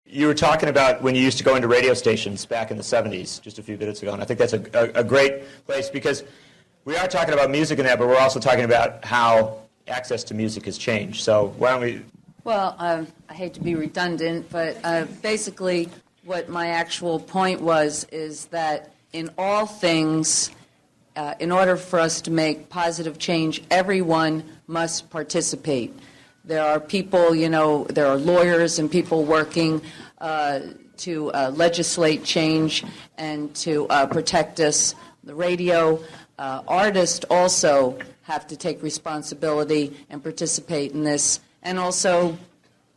You were talking about when you used to go into radio stations back in the 70s, just a few minutes ago, and I think that's a great place because we are talking about music in that, but we're also talking about how access to music has changed. So why don't we... Well, I hate to be redundant, but basically what my actual point is that in all things, in order for us to make positive change, everyone must participate. There are people, there are lawyers and people working to legislate change and to protect us. The radio artists also have to take responsibility and participate in this, and also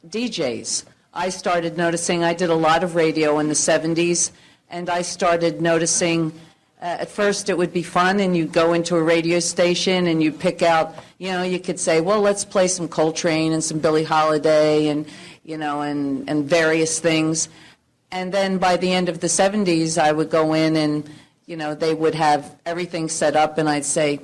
DJs. I started noticing, I did a lot of radio in the 70s, and I started noticing at first it would be fun, and you'd go into a radio station and you'd pick out, you could say, well, let's play some Coltrane and some Billie Holiday and, and various things. And then by the end of the 70s, I would go in and, they would have everything set up, and I'd say,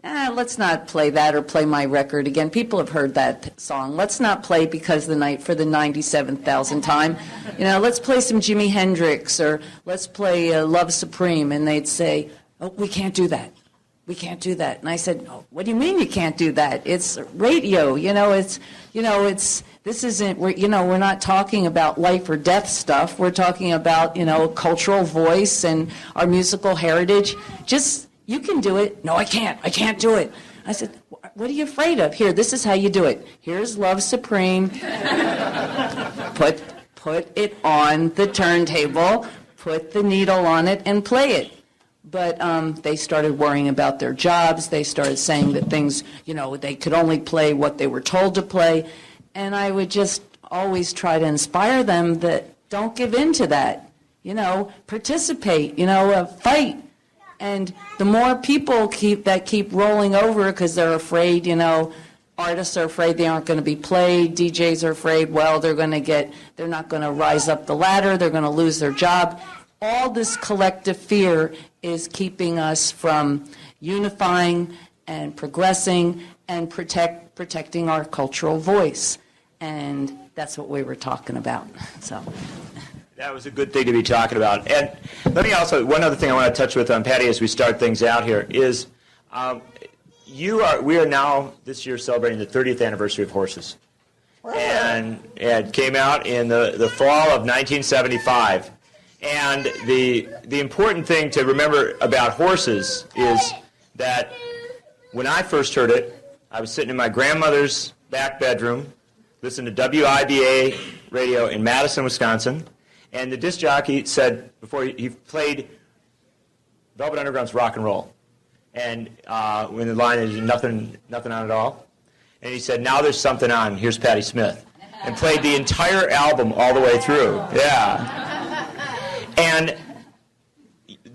let's not play that or play my record again. People have heard that song. Let's not play Because the Night for the 97,000th time. Let's play some Jimi Hendrix or let's play Love Supreme. And they'd say, oh, we can't do that. We can't do that. And I said, oh, what do you mean you can't do that? It's radio. This isn't, we're not talking about life or death stuff. We're talking about, cultural voice and our musical heritage. You can do it. No, I can't. I can't do it. I said, what are you afraid of? Here, this is how you do it. Here's Love Supreme. Put it on the turntable, put the needle on it, and play it. But they started worrying about their jobs. They started saying that things, they could only play what they were told to play. And I would just always try to inspire them that don't give in to that. Participate, fight. And the more people keep rolling over because they're afraid, artists are afraid they aren't going to be played, DJs are afraid, well, they're not going to rise up the ladder, they're going to lose their job. All this collective fear is keeping us from unifying and progressing and protecting our cultural voice. And that's what we were talking about. So. That was a good thing to be talking about. And let me also, one other thing I want to touch with on Patti as we start things out here is we are now this year celebrating the 30th anniversary of horses. And it came out in the fall of 1975. And the important thing to remember about horses is that when I first heard it, I was sitting in my grandmother's back bedroom, listening to WIBA radio in Madison, Wisconsin. And the disc jockey said, before he played Velvet Underground's Rock and Roll. And when the line is nothing on at all. And he said, now there's something on, here's Patti Smith. And played the entire album all the way through. Yeah. And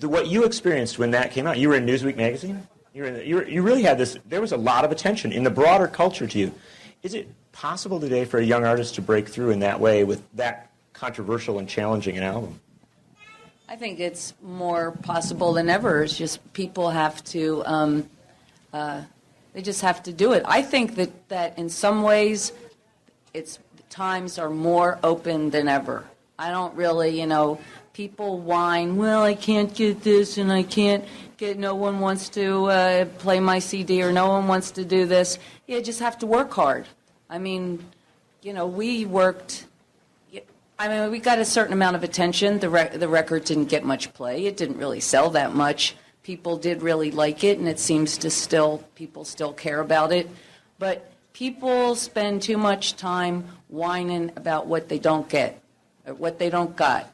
what you experienced when that came out, you were in Newsweek magazine? You really had this, there was a lot of attention in the broader culture to you. Is it possible today for a young artist to break through in that way with that controversial and challenging an album? I think it's more possible than ever. It's just people have to, they just have to do it. I think that in some ways, times are more open than ever. I don't really, people whine, well, I can't get this and I can't get, no one wants to play my CD or no one wants to do this. You just have to work hard. I mean, we worked... we got a certain amount of attention. The record didn't get much play. It didn't really sell that much. People did really like it, and it seems to people still care about it. But people spend too much time whining about what they don't get, or what they don't got.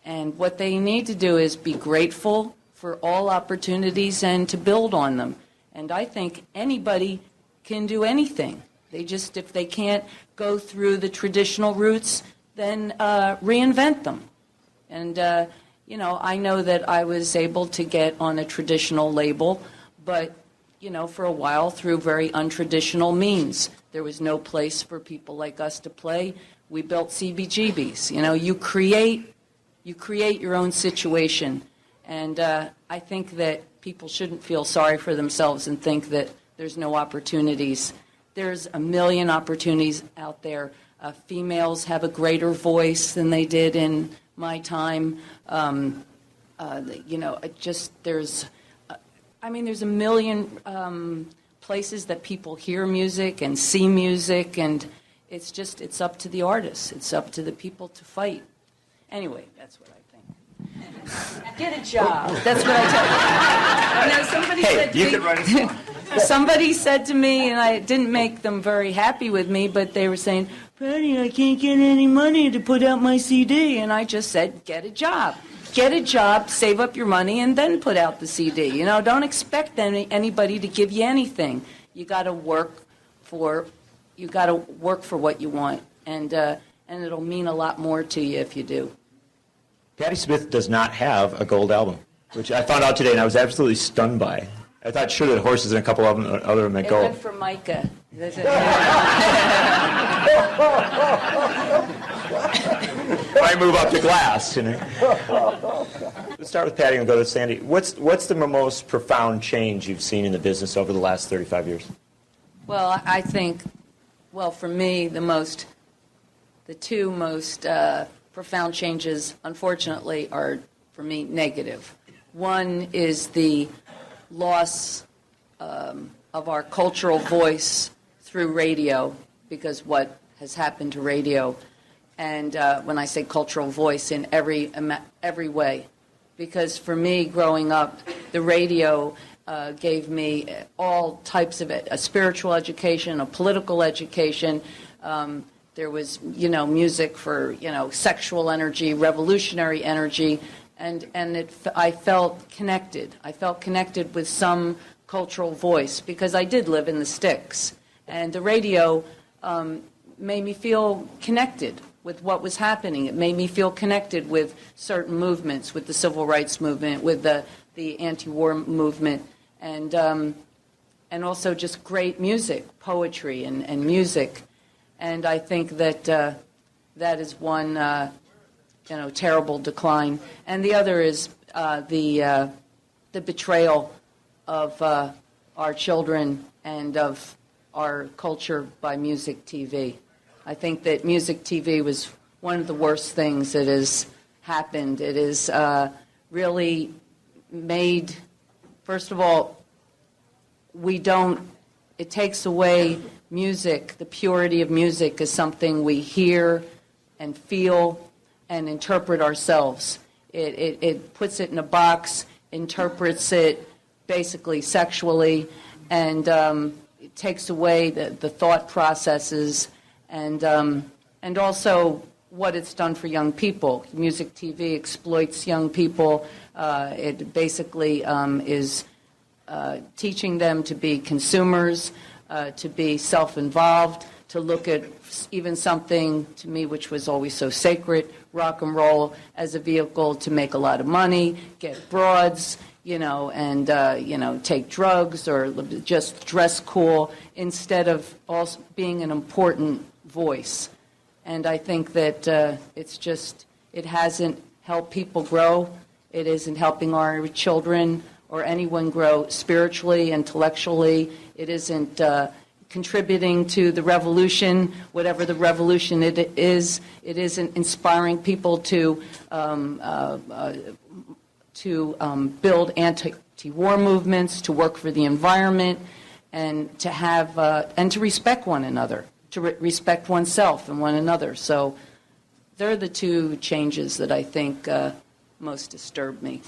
And what they need to do is be grateful for all opportunities and to build on them. And I think anybody can do anything. If they can't go through the traditional routes, then reinvent them. And, I know that I was able to get on a traditional label, but, for a while through very untraditional means. There was no place for people like us to play. We built CBGBs. You create your own situation. And I think that people shouldn't feel sorry for themselves and think that there's no opportunities. There's a million opportunities out there. Females have a greater voice than they did in my time. There's a million places that people hear music and see music, and it's up to the artists. It's up to the people to fight. Anyway, that's what I think. Get a job. That's what I tell you. Somebody said to me, can write a song. somebody said to me, and I didn't make them very happy with me, but they were saying, Patti, I can't get any money to put out my CD. And I just said, get a job. Get a job, save up your money, and then put out the CD. Don't expect anybody to give you anything. You got to work for what you want, and it'll mean a lot more to you if you do. Patti Smith does not have a gold album, which I found out today, and I was absolutely stunned by. I thought sure that Horses and a couple of them, other of them had It gold. went for Micah. I move up to glass, Let's start with Patti and go to Sandy. What's the most profound change you've seen in the business over the last 35 years? Well, I think, for me, the two most profound changes, unfortunately, are, for me, negative. One is the loss of our cultural voice through radio, because what has happened to radio, and when I say cultural voice, in every way. Because for me, growing up, the radio gave me all types of a spiritual education, a political education. There was, music for, sexual energy, revolutionary energy, and I felt connected. I felt connected with some cultural voice because I did live in the sticks, and the radio made me feel connected with what was happening. It made me feel connected with certain movements, with the civil rights movement, with the anti-war movement, and also just great music, poetry and music. And I think that that is one terrible decline. And the other is the betrayal of our children and of our culture by music TV. I think that music TV was one of the worst things that has happened. It has really made, first of all, it takes away music. The purity of music is something we hear and feel and interpret ourselves. It puts it in a box, interprets it basically sexually, and it takes away the thought processes and also what it's done for young people. Music TV exploits young people. It basically is teaching them to be consumers, to be self-involved, to look at even something, to me, which was always so sacred, rock and roll, as a vehicle to make a lot of money, get broads, and take drugs or just dress cool, instead of also being an important voice. And I think that it hasn't helped people grow. It isn't helping our children or anyone grow spiritually, intellectually. It isn't contributing to the revolution, whatever the revolution it is. It isn't inspiring people to build anti-war movements, to work for the environment, and to have and to respect one another, to respect oneself and one another. So they're the two changes that I think most disturb me.